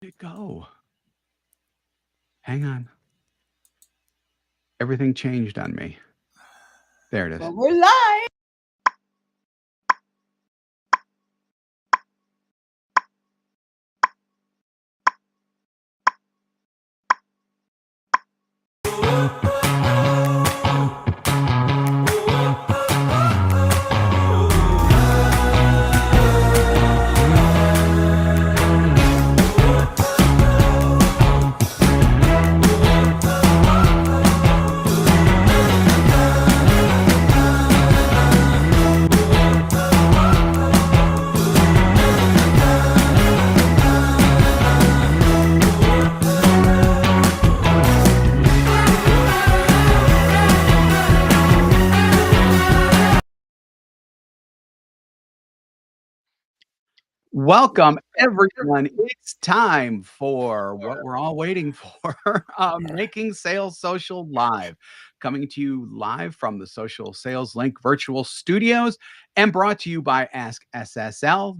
It go? Hang on. Everything changed on me. There it is. Well, we're live. Welcome, everyone. It's time for what we're all waiting for, Making Sales Social Live, coming to you live from the Social Sales Link virtual studios and brought to you by AskSSL.ai.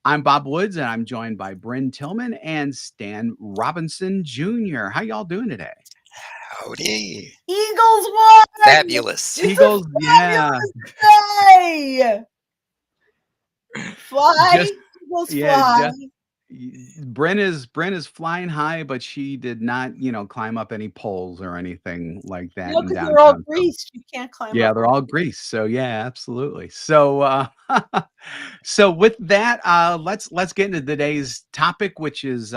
I'm Bob Woods, and I'm joined by Bryn Tillman and Stan Robinson Jr. How y'all doing today? Howdy. Eagles won. Fabulous. It's Eagles, a yeah. fabulous day. Fly, Just Eagles yeah, fly. Bryn is flying high, but she did not, climb up any poles or anything like that No, in because they're all downtown. So greased. You can't climb yeah, up they're them. all greased. So yeah, absolutely. So so with that, let's get into today's topic, which is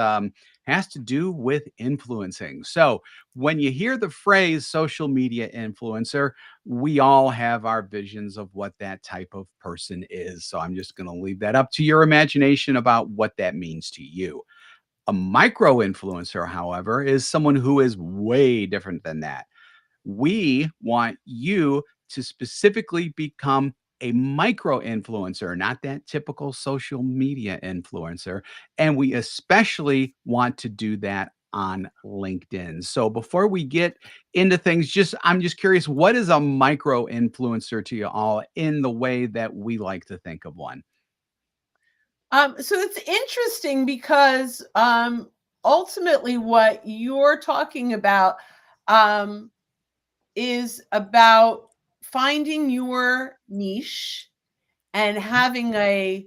has to do with influencing. So when you hear the phrase social media influencer, we all have our visions of what that type of person is. So I'm just going to leave that up to your imagination about what that means to you. A micro influencer, however, is someone who is way different than that. We want you to specifically become a micro influencer, not that typical social media influencer. And we especially want to do that on LinkedIn. So before we get into things, I'm just curious, what is a micro influencer to you all in the way that we like to think of one? So it's interesting because ultimately what you're talking about um, is about finding your niche and having a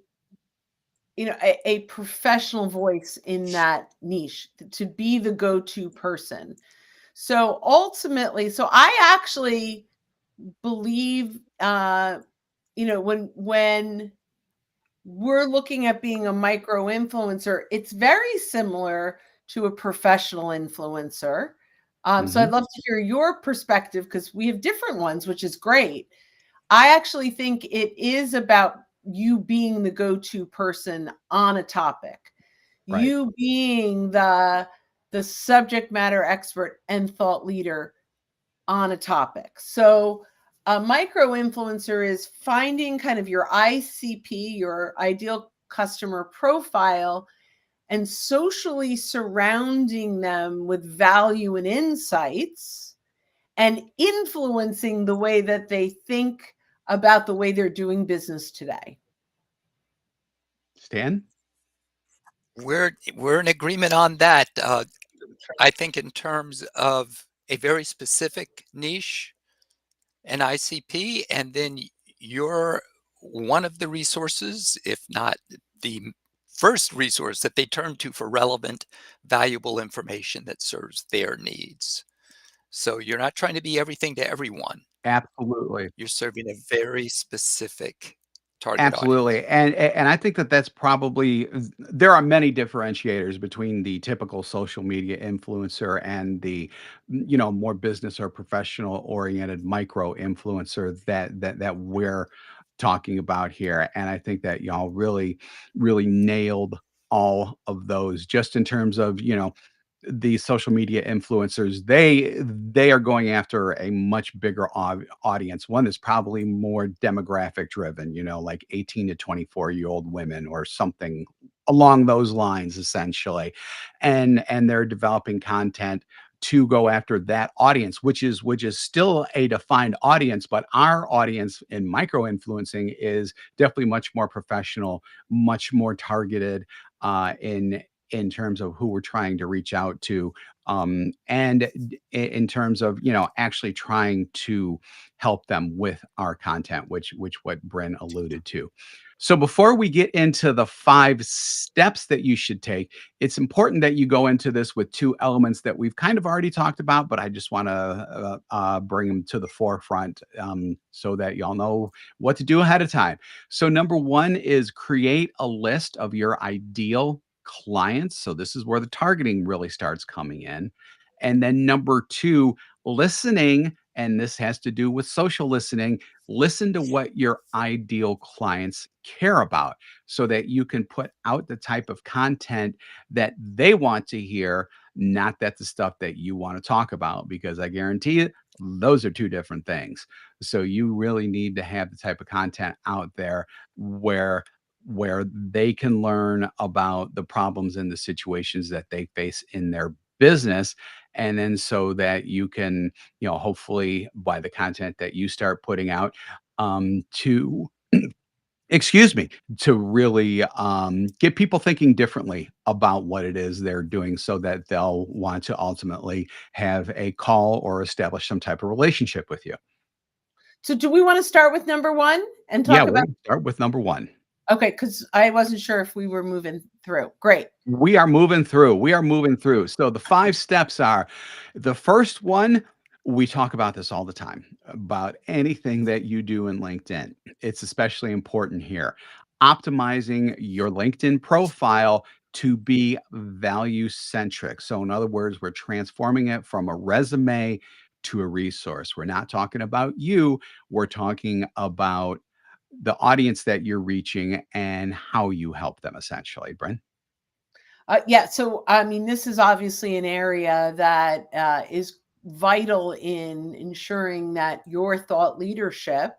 professional voice in that niche to be the go-to person. So ultimately, so I actually believe when we're looking at being a micro influencer, it's very similar to a professional influencer. So I'd Mhm. love to hear your perspective because we have different ones, which is great. I actually think it is about you being the go-to person on a topic, Right. you being the subject matter expert and thought leader on a topic. So a micro influencer is finding kind of your ICP, your ideal customer profile, and socially surrounding them with value and insights and influencing the way that they think about the way they're doing business today. Stan? We're in agreement on that. I think in terms of a very specific niche, an ICP, and then you're one of the resources, if not the first resource that they turn to for relevant, valuable information that serves their needs. So you're not trying to be everything to everyone. Absolutely. You're serving a very specific target audience. Absolutely, and I think that that's probably there are many differentiators between the typical social media influencer and the, more business or professional oriented micro influencer that we're talking about here, and I think that y'all really nailed all of those just in terms of, the social media influencers, they are going after a much bigger audience. One is probably more demographic driven, like 18 to 24-year-old women or something along those lines, essentially. And they're developing content to go after that audience, which is still a defined audience, but our audience in micro influencing is definitely much more professional, much more targeted in in terms of who we're trying to reach out to, and in terms of, actually trying to help them with our content, which what Bryn alluded to. So before we get into the 5 steps that you should take, it's important that you go into this with 2 elements that we've kind of already talked about, but I just want to bring them to the forefront, so that y'all know what to do ahead of time. So, number 1 is create a list of your ideal clients. So, this is where the targeting really starts coming in. And then number 2, listening. And this has to do with social listening. Listen to what your ideal clients care about so that you can put out the type of content that they want to hear, not that the stuff that you want to talk about, because I guarantee you, those are 2 different things. So you really need to have the type of content out there where they can learn about the problems and the situations that they face in their business, and then so that you can, hopefully by the content that you start putting out, to excuse me, to really get people thinking differently about what it is they're doing so that they'll want to ultimately have a call or establish some type of relationship with you. So do we want to start with number 1 and Yeah, talk we're about? gonna start with number 1. Okay, because I wasn't sure if we were moving through. Great. We are moving through. We are moving through. So the 5 steps are, the first one, we talk about this all the time, about anything that you do in LinkedIn. It's especially important here. Optimizing your LinkedIn profile to be value centric. So in other words, we're transforming it from a resume to a resource. We're not talking about you, we're talking about the audience that you're reaching and how you help them essentially, Brent. Yeah, so I mean, this is obviously an area that is vital in ensuring that your thought leadership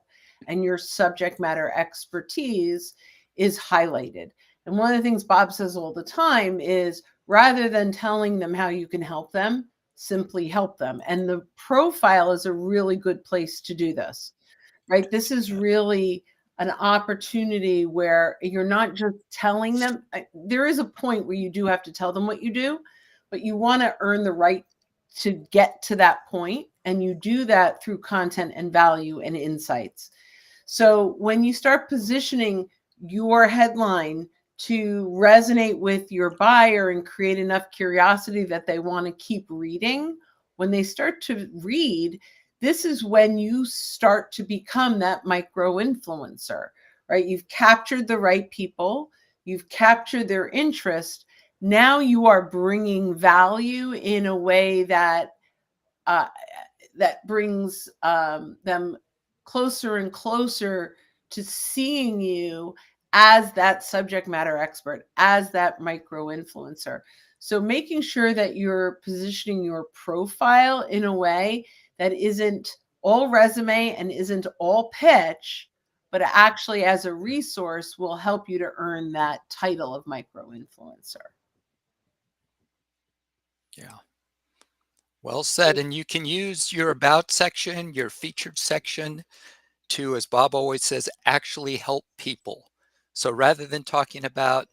and your subject matter expertise is highlighted. And one of the things Bob says all the time is, rather than telling them how you can help them, simply help them. And the profile is a really good place to do this, right? This is really an opportunity where you're not just telling them. There is a point where you do have to tell them what you do, but you want to earn the right to get to that point, and you do that through content and value and insights. So when you start positioning your headline to resonate with your buyer and create enough curiosity that they want to keep reading, when they start to read, this is when you start to become that micro influencer, right? You've captured the right people, you've captured their interest. Now you are bringing value in a way that that brings them closer and closer to seeing you as that subject matter expert, as that micro influencer. So making sure that you're positioning your profile in a way that isn't all resume and isn't all pitch, but actually as a resource will help you to earn that title of micro influencer. Yeah. Well said. And you can use your about section, your featured section to, as Bob always says, actually help people. So rather than talking about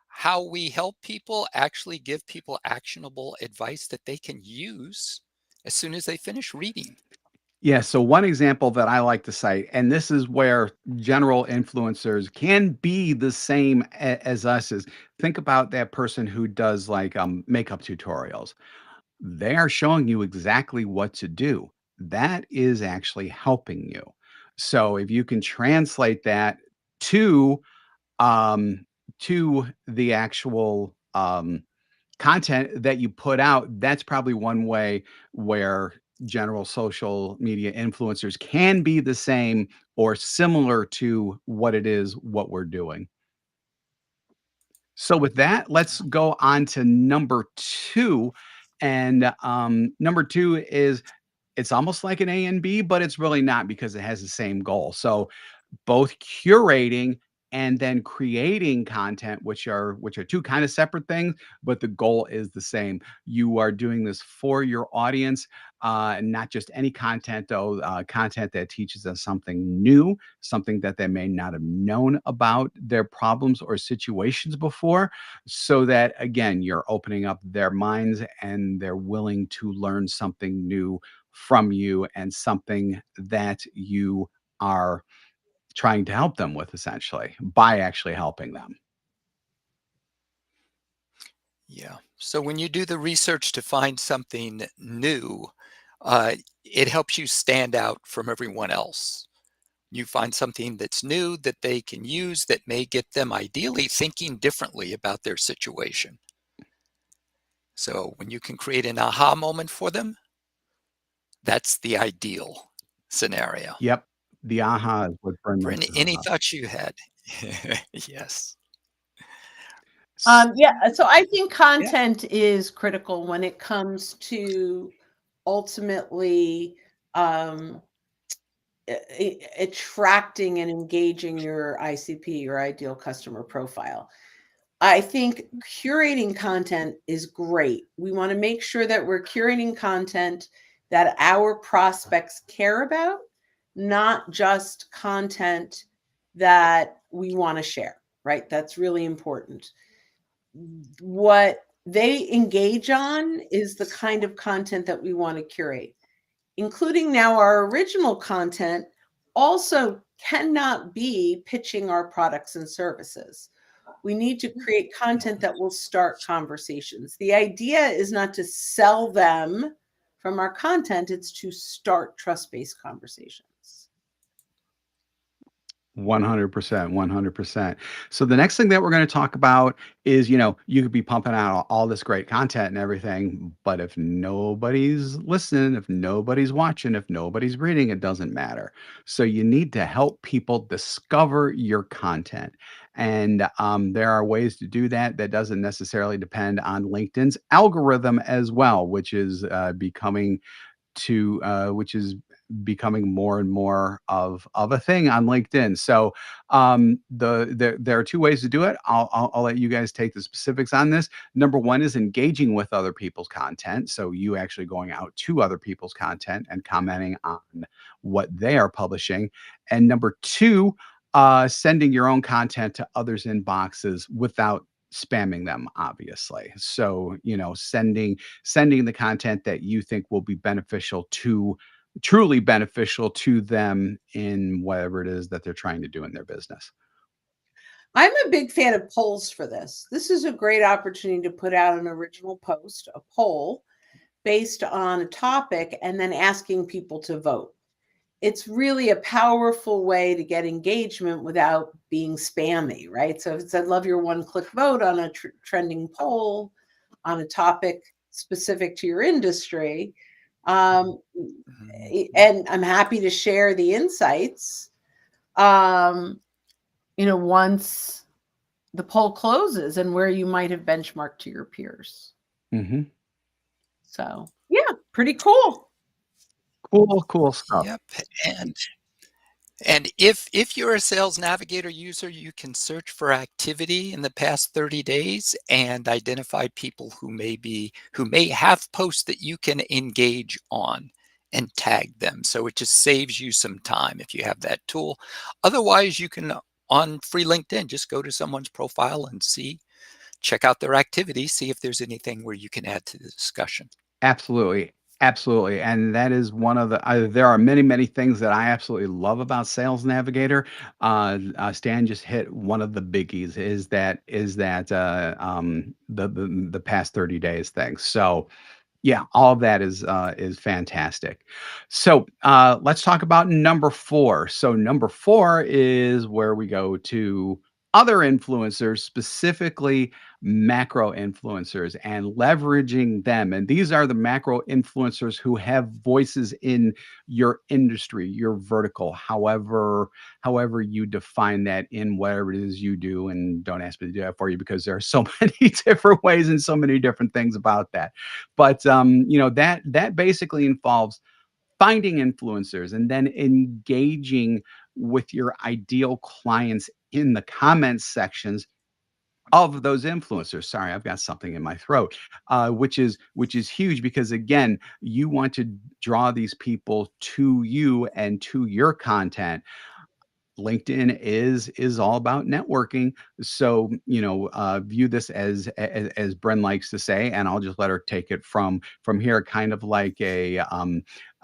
how we help people, actually give people actionable advice that they can use as soon as they finish reading. Yeah, so one example that I like to cite, and this is where general influencers can be the same as us, is think about that person who does like makeup tutorials. They are showing you exactly what to do. That is actually helping you. So if you can translate that to um to the actual content that you put out, that's probably one way where general social media influencers can be the same or similar to what we're doing. So with that, let's go on to number 2. And number 2 is, it's almost like an A and B, but it's really not, because it has the same goal. So both curating and then creating content, which are two kind of separate things, but the goal is the same. You are doing this for your audience, and not just any content, though, content that teaches us something new, something that they may not have known about their problems or situations before, so that again, you're opening up their minds and they're willing to learn something new from you and something that you are trying to help them with essentially by actually helping them. Yeah. So when you do the research to find something new, it helps you stand out from everyone else. You find something that's new that they can use that may get them ideally thinking differently about their situation. So when you can create an aha moment for them, that's the ideal scenario. Yep. The aha is what Bren For mentions any about. thoughts you had? Yes. Yeah, so I think Yeah. content is critical when it comes to ultimately um, attracting and engaging your ICP, your ideal customer profile. I think curating content is great. We want to make sure that we're curating content that our prospects care about, not just content that we want to share, right? That's really important. What they engage on is the kind of content that we want to curate, including now our original content also cannot be pitching our products and services. We need to create content that will start conversations. The idea is not to sell them from our content, it's to start trust-based conversations. 100%, 100%. So the next thing that we're going to talk about is, you could be pumping out all this great content and everything, but if nobody's listening, if nobody's watching, if nobody's reading, it doesn't matter. So you need to help people discover your content. And there are ways to do that. That doesn't necessarily depend on LinkedIn's algorithm as well, which is becoming more and more of a thing on LinkedIn. So there are two ways to do it. I'll let you guys take the specifics on this. Number one is engaging with other people's content. So you actually going out to other people's content and commenting on what they are publishing. And number two, sending your own content to others' inboxes without spamming them, obviously. So sending the content that you think will be truly beneficial to them in whatever it is that they're trying to do in their business. I'm a big fan of polls for this. This is a great opportunity to put out an original post, a poll based on a topic, and then asking people to vote. It's really a powerful way to get engagement without being spammy, right? So if it said, love your one-click vote on a trending poll on a topic specific to your industry, and I'm happy to share the insights, once the poll closes and where you might have benchmarked to your peers. Mm-hmm. So yeah, pretty cool. Cool stuff. Yep. And if you're a Sales Navigator user, you can search for activity in the past 30 days and identify people who may have posts that you can engage on and tag them. So it just saves you some time if you have that tool. Otherwise, you can, on free LinkedIn, just go to someone's profile and check out their activity, see if there's anything where you can add to the discussion. Absolutely. Absolutely. And that is one of there are many, many things that I absolutely love about Sales Navigator. Stan just hit one of the biggies is that the past 30 days thing. So yeah, all of that is fantastic. So let's talk about number 4. So number 4 is where we go to other influencers, specifically macro influencers, and leveraging them. And these are the macro influencers who have voices in your industry, your vertical, however you define that in whatever it is you do. And don't ask me to do that for you because there are so many different ways and so many different things about that. But that basically involves finding influencers and then engaging with your ideal clients in the comments sections of those influencers. Sorry, I've got something in my throat, which is huge because again, you want to draw these people to you and to your content. LinkedIn is all about networking. So, view this as Bren likes to say, and I'll just let her take it from here, kind of like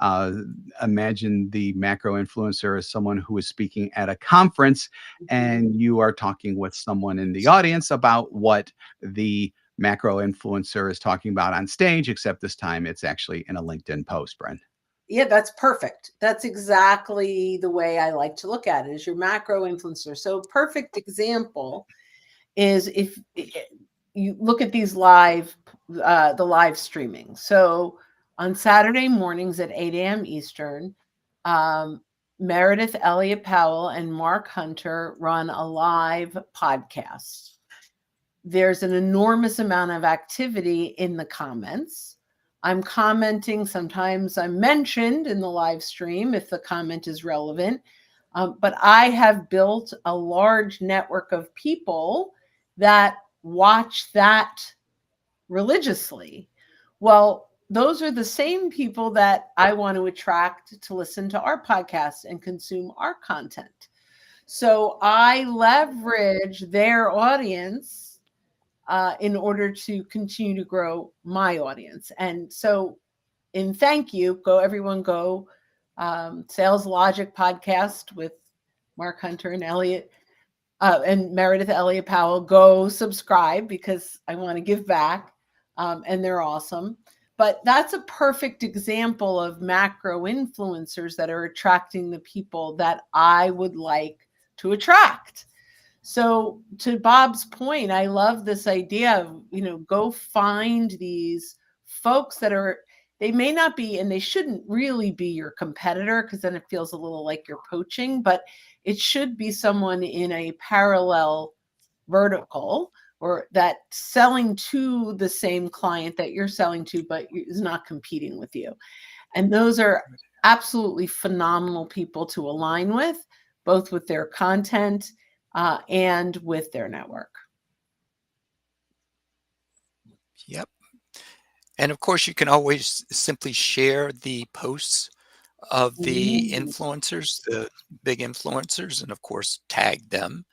uh, imagine the macro influencer as someone who is speaking at a conference, and you are talking with someone in the audience about what the macro influencer is talking about on stage, except this time it's actually in a LinkedIn post, Bren. Yeah, that's perfect. That's exactly the way I like to look at it, is your macro influencer. So a perfect example is if you look at these the live streaming. So on Saturday mornings at 8 a.m. Eastern, Meredith Elliott Powell and Mark Hunter run a live podcast. There's an enormous amount of activity in the comments. I'm commenting. Sometimes I'm mentioned in the live stream if the comment is relevant. But I have built a large network of people that watch that religiously. Well, those are the same people that I want to attract to listen to our podcast and consume our content. So I leverage their audience in order to continue to grow my audience. And so in thank you, everyone go Sales Logic podcast with Mark Hunter and Meredith Elliott Powell. Go subscribe because I want to give back, and they're awesome. But that's a perfect example of macro influencers that are attracting the people that I would like to attract. So to Bob's point, I love this idea of, go find these folks they may not be, and they shouldn't really be your competitor, because then it feels a little like you're poaching, but it should be someone in a parallel vertical, or that selling to the same client that you're selling to, but is not competing with you. And those are absolutely phenomenal people to align with, both with their content and with their network. Yep. And of course, you can always simply share the posts of the influencers, the big influencers, and of course, tag them.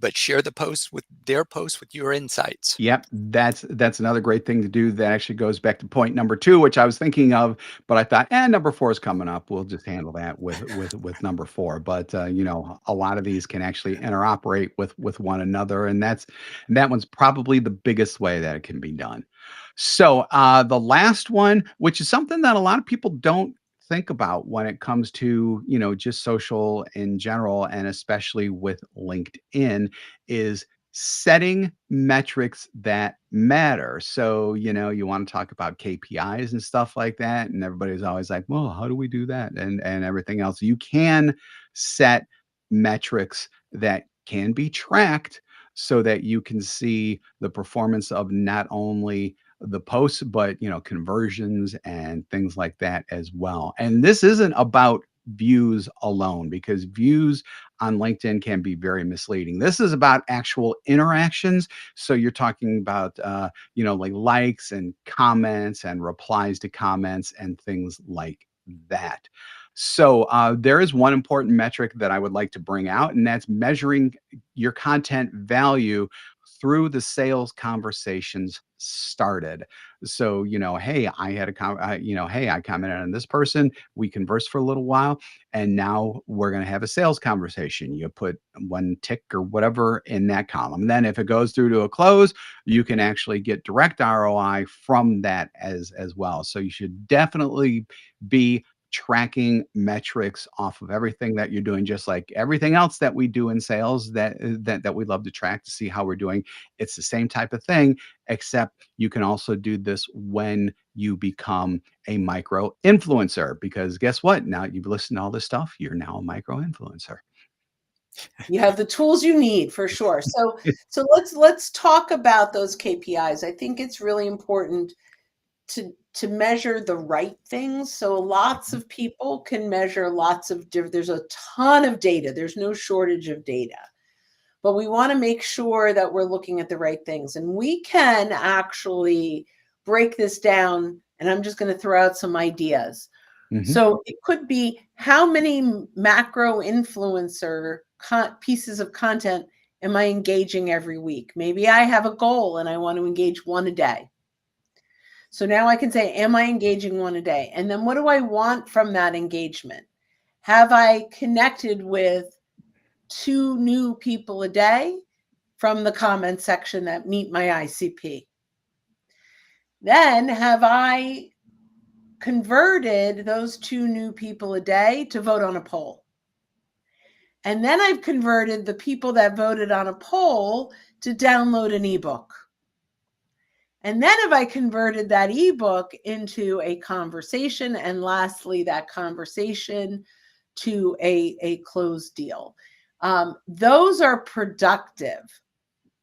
But share the posts with their posts with your insights. Yep, that's another great thing to do. That actually goes back to point number 2, which I was thinking of, but I thought, number 4 is coming up. We'll just handle that with number 4. But a lot of these can actually interoperate with one another, and that one's probably the biggest way that it can be done. So the last one, which is something that a lot of people don't think about when it comes to just social in general, and especially with LinkedIn, is setting metrics that matter. So you want to talk about KPIs and stuff like that, and everybody's always like, well, how do we do that, and everything else. You can set metrics that can be tracked so that you can see the performance of not only the posts, but conversions and things like that as well. And this isn't about views alone, because views on LinkedIn can be very misleading. This is about actual interactions. So you're talking about like likes and comments and replies to comments and things like that. So there is one important metric that I would like to bring out, and that's measuring your content value through the sales conversations started. So, hey, I had hey, I commented on this person. We conversed for a little while, and now we're going to have a sales conversation. You put one tick or whatever in that column. Then if it goes through to a close, you can actually get direct ROI from that as well. So you should definitely be tracking metrics off of everything that you're doing, just like everything else that we do in sales that we love to track to see how we're doing. It's the same type of thing, except you can also do this when you become a micro influencer, because guess what? Now you've listened to all this stuff, you're now a micro influencer. You have the tools you need for sure. So let's talk about those KPIs. I think it's really important to measure the right things. So lots of people can measure lots of different, there's a ton of data. There's no shortage of data. But we want to make sure that we're looking at the right things. And we can actually break this down. And I'm just going to throw out some ideas. So it could be, how many macro influencer pieces of content am I engaging every week? Maybe I have a goal and I want to engage one a day. So now I can say, am I engaging one a day? And then what do I want from that engagement? Have I connected with 2 new people a day from the comment section that meet my ICP? Then have I converted those 2 new people a day to vote on a poll? And then I've converted the people that voted on a poll to download an ebook. And then have I converted that ebook into a conversation? And lastly, that conversation to a closed deal. Those are productive.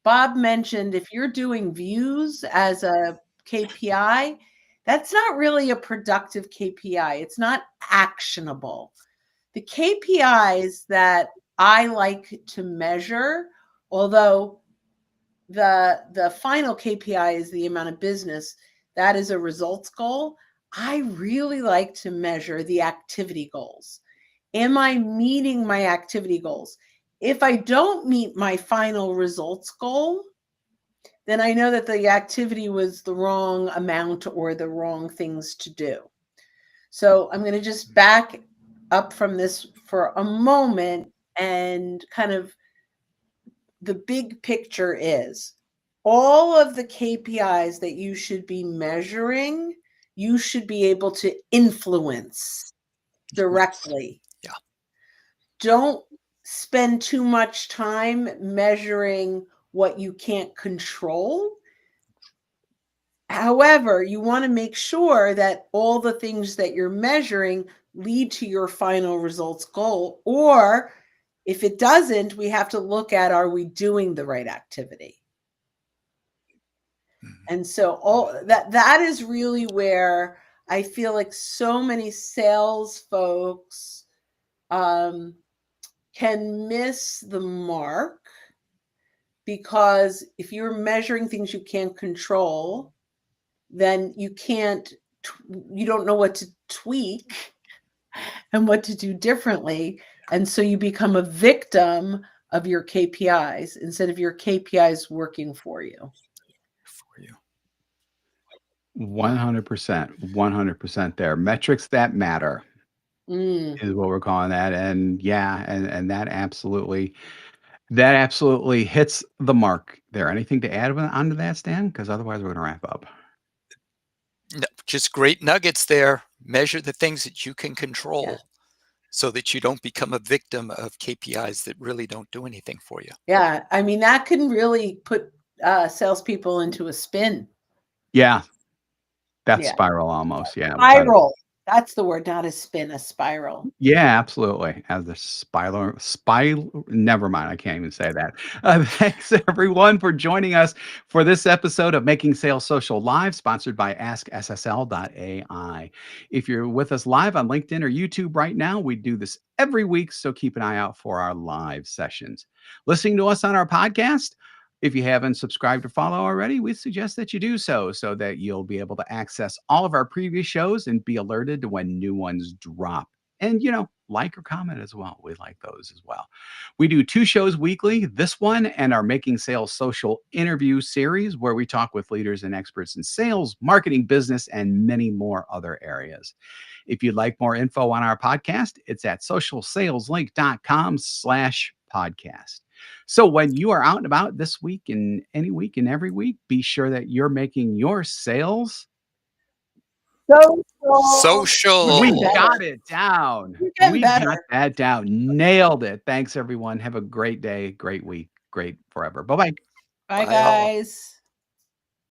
Bob mentioned, if you're doing views as a KPI, that's not really a productive KPI. It's not actionable. The KPIs that I like to measure, although the final KPI is the amount of business, that is a results goal. I really like to measure the activity goals. Am I meeting my activity goals? If I don't meet my final results goal, then I know that the activity was the wrong amount or the wrong things to do. So I'm going to just back up from this for a moment, and kind of the big picture is all of the KPIs that you should be measuring, you should be able to influence directly. Yeah. Don't spend too much time measuring what you can't control. However, you want to make sure that all the things that you're measuring lead to your final results goal. Or if it doesn't, we have to look at, are we doing the right activity? And so all that is really where I feel like so many sales folks can miss the mark, because if you're measuring things you can't control, then you don't know what to tweak and what to do differently. And so you become a victim of your KPIs instead of your KPIs working for you. 100%, 100% there. Metrics that matter is what we're calling that. And yeah, and that absolutely hits the mark there. Anything to add onto that, Stan? Because otherwise we're going to wrap up. No, just great nuggets there. Measure the things that you can control so that you don't become a victim of KPIs that really don't do anything for you. Yeah. I mean, that can really put salespeople into a spin. Yeah. That's spiral almost. Yeah. Spiral. That's the word, not a spin, a spiral. Yeah, absolutely. As the spiral, never mind. I can't even say that. Thanks everyone for joining us for this episode of Making Sales Social Live, sponsored by AskSSL.ai. If you're with us live on LinkedIn or YouTube right now, we do this every week, so keep an eye out for our live sessions. Listening to us on our podcast, if you haven't subscribed or follow already, we suggest that you do so that you'll be able to access all of our previous shows and be alerted to when new ones drop. And, like or comment as well. We like those as well. We do 2 shows weekly, this one and our Making Sales Social interview series, where we talk with leaders and experts in sales, marketing, business, and many more other areas. If you'd like more info on our podcast, it's at socialsaleslink.com/podcast. So when you are out and about this week and any week and every week, be sure that you're making your sales social. We got it down. We got that down. Nailed it. Thanks, everyone. Have a great day, great week, great forever. Bye-bye. Bye, guys.